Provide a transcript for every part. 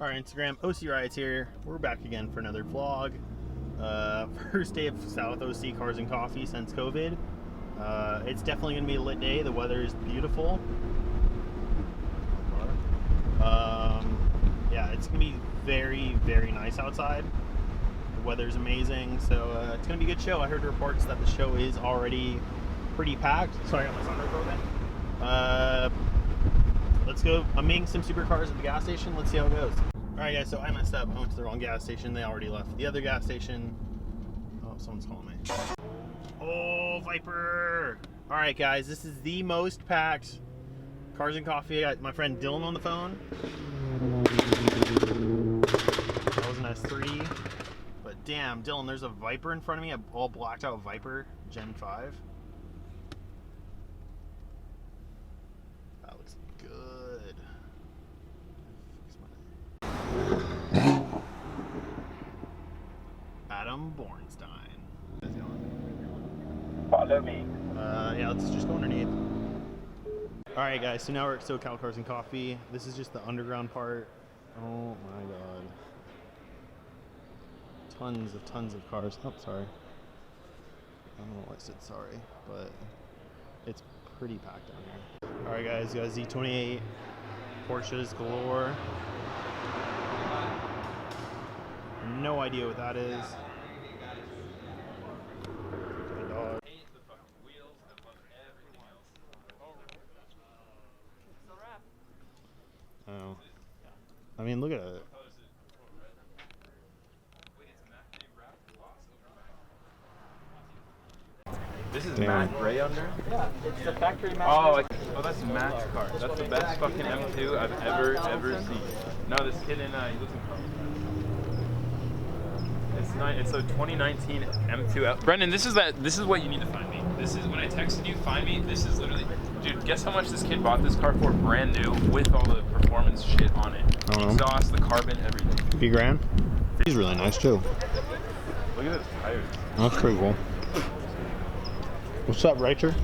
Alright, Instagram, OC Riots here. We're back again for another vlog. First day of South OC Cars and Coffee since COVID. It's definitely going to be a lit day. The weather is beautiful. Yeah, it's going to be very, very nice outside. The weather's amazing, so it's going to be a good show. I heard reports that the show is already pretty packed. Sorry, I got my sunroof open. Let's go. I'm making some supercars at the gas station. Let's see how it goes. Alright guys, so I messed up. I went to the wrong gas station. They already left the other gas station. Oh, someone's calling me. Oh, Viper! Alright guys, this is the most packed Cars and Coffee. I got my friend Dylan on the phone. That was an S3. But damn, Dylan, there's a Viper in front of me. A all blacked out Viper Gen 5. That looks good. Adam Bornstein. Follow me. Yeah, let's just go underneath. Alright guys, so now we're at SoCal Cars and Coffee. This is just the underground part. Oh my god. Tons of cars. Oh, sorry. I don't know why I said sorry, but it's pretty packed down here. Alright guys, you got Z28, Porsches galore. No idea what that is. Good dog. Oh. I mean, look at it. This is matte gray under? Yeah, it's the factory matte. Oh, that's Matt's car. That's the best fucking M2 I've ever seen. No, this kid in, he lives in Carlsbad. It's a 2019 M2. Brendan, this is what you need to find me. This is when I texted you, find me. This is literally, dude. Guess how much this kid bought this car for, brand new, with all the performance shit on it. Exhaust, the carbon, everything. $3 grand. He's really nice too. Look at those tires. That's pretty cool. What's up, Richer?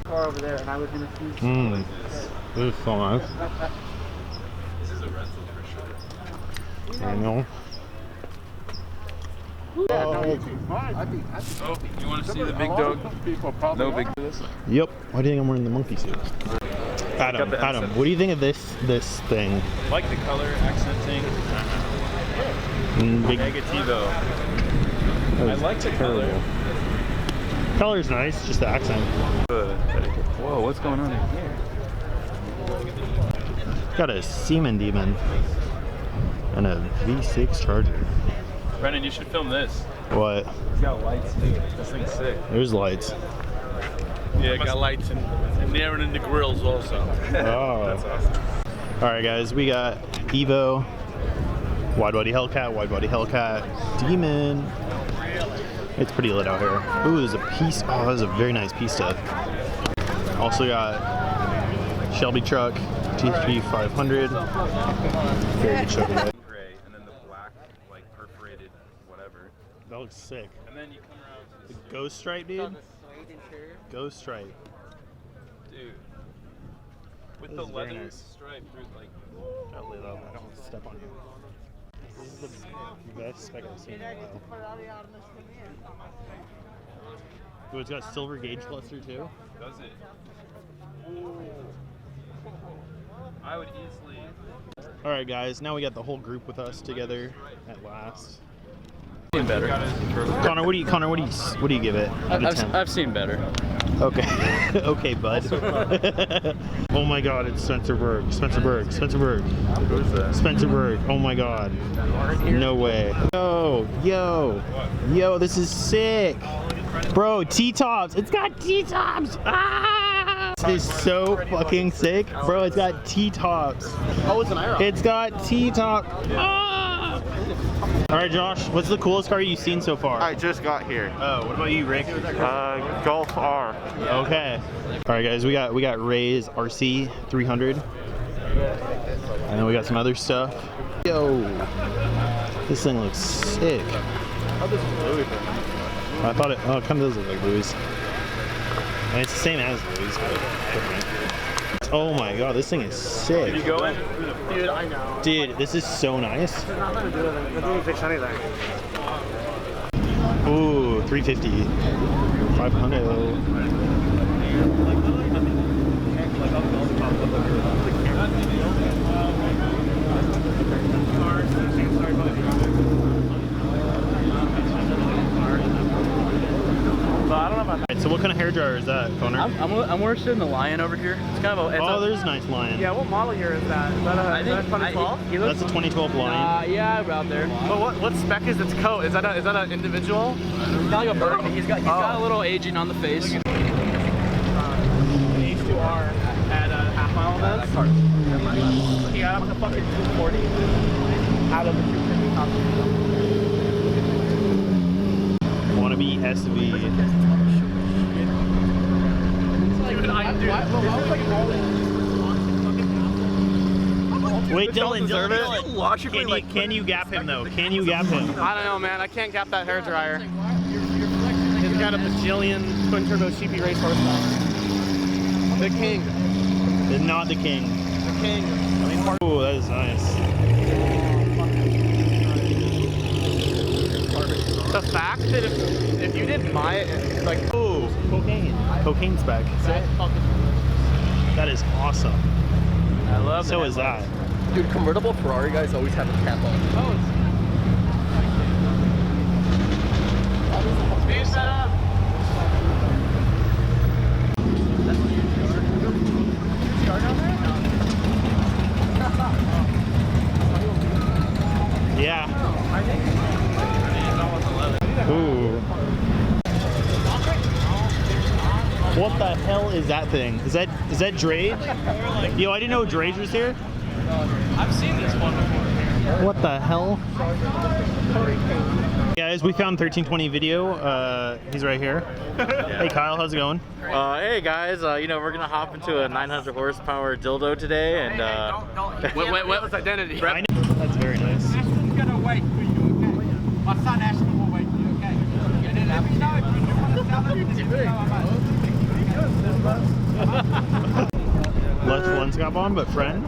Car over there, and I was gonna see. This is so nice. This is a rental for sure. I know. Yeah, Oh, you want to see the big dog? No big this. Yep. Why do you think I'm wearing the monkey suit? Adam, what do you think of this thing? I like the color accenting. Big Negativo. I like the color. Color's nice, just the accent. Whoa, what's going on here? Got a Seaman Demon and a V6 Charger. Brendan, you should film this. What? It's got lights too. This thing's sick. There's lights. Yeah, it got lights and there and in the grills also. Oh. That's awesome. Alright guys, we got Evo, wide body Hellcat, Demon. It's pretty lit out here. Ooh, there's a piece. Oh, there's a very nice Pista. Also got Shelby truck, T3 500. Very good Shelby. Gray and then the black, like perforated, whatever. That looks sick. And then you come around to The Ghost Stripe, dude. Ghost Stripe. dude. With This the is very leather nice. stripe through, like. Don't lay low. I don't want to step on you. This is the best spec I've seen in a while. Ooh, it's got silver gauge cluster too. Does it? I would easily. All right, guys. Now we got the whole group with us together at last. Seen better. Connor, what do you give it? Out of 10? I've seen better. Okay. Okay, bud. Oh my god, it's Spencer Berg. Who's that? Spencer Berg. Oh my god. No way. Yo, this is sick. Bro, T-tops. It's got T-tops. Ah! This is so fucking sick. Bro, it's got T-tops. Oh, it's an IROC. It's got T-top. Ah! All right, Josh, what's the coolest car you've seen so far? I just got here. Oh, what about you, Rick? Golf R. Okay. All right, guys, we got Ray's RC 300, and then we got some other stuff. Yo, this thing looks sick. I thought it kind of does look like Louis. I mean, it's the same as Louis, but different. Oh my god, this thing is sick. You go in? Dude, I know. Dude, this is so nice. There's nothing to do with it. It doesn't fix anything. Ooh, 350. 500. Alright, so what kind of hairdryer is that, Connor? I'm more interested in the Lion over here. It's kind of a. Oh, there's a nice Lion. Yeah, what model year is that? Is that a 2012? That's a 2012 Lion. Yeah, about there. But what spec is its coat? Is that an individual? It's kind of like a bird. He's got a little aging on the face. H2R at a half mile event. He got up to fucking 240 out of the 250 top. Wannabe SV. Wait, Dylan, can you gap him though? Can you gap him? I don't know, man. I can't gap that hair dryer. He's got a bajillion twin turbo CP race horsepower. The king. Not the king. The king. Ooh, that is nice. The fact that if you didn't buy it, like, Ooh, cocaine. Cocaine's back. That is awesome. I love So is that. Dude, convertible Ferrari guys always have a cap on. Speed set up. Yeah. Ooh. What the hell is that thing? Is that Drage? Yo, I didn't know Drage was here. I've seen this one before. What the hell? Guys, we found 1320 video. He's right here. Hey Kyle, how's it going? Hey guys, we're gonna hop into a 900 horsepower dildo today, and What was identity? I know. That's very nice. Ashton's gonna wait for you, okay? My son Ashton will wait for you, okay? And then let me know if you want to sell it. Left one scop on, but friend.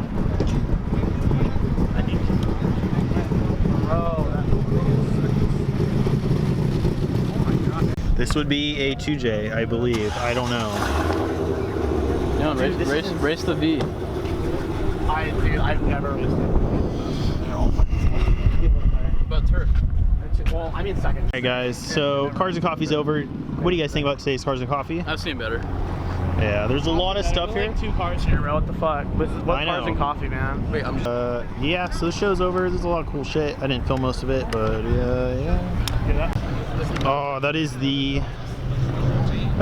This would be a 2J, I believe. I don't know. No, race the V. I've never raced it. About turf. Well, I'm in second. Hey guys, so Cars and Coffee's over. What do you guys think about today's Cars and Coffee? I've seen better. Yeah, there's a lot of stuff here. Like 2 cars here, bro. What the fuck? What I Cars know. and Coffee, man? Wait, I'm just. Yeah, so the show's over. There's a lot of cool shit. I didn't film most of it, but yeah. Oh, that's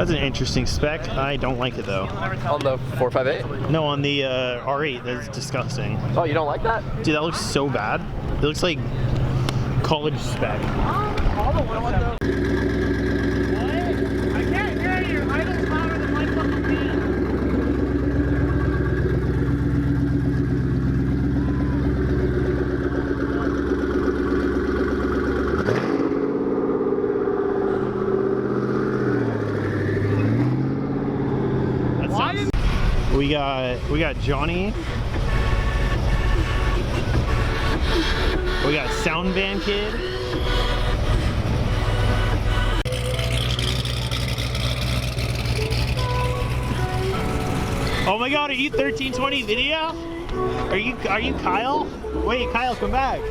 an interesting spec. I don't like it though. On the 458? No, on the R8, that's disgusting. Oh, you don't like that? Dude, that looks so bad. It looks like college spec. I can't hear you. Idle's louder than my fucking fan. That sounds... We got Johnny. We got Sound Van Kid. Oh my god, are you 1320 video? Are you Kyle? Wait, Kyle, come back.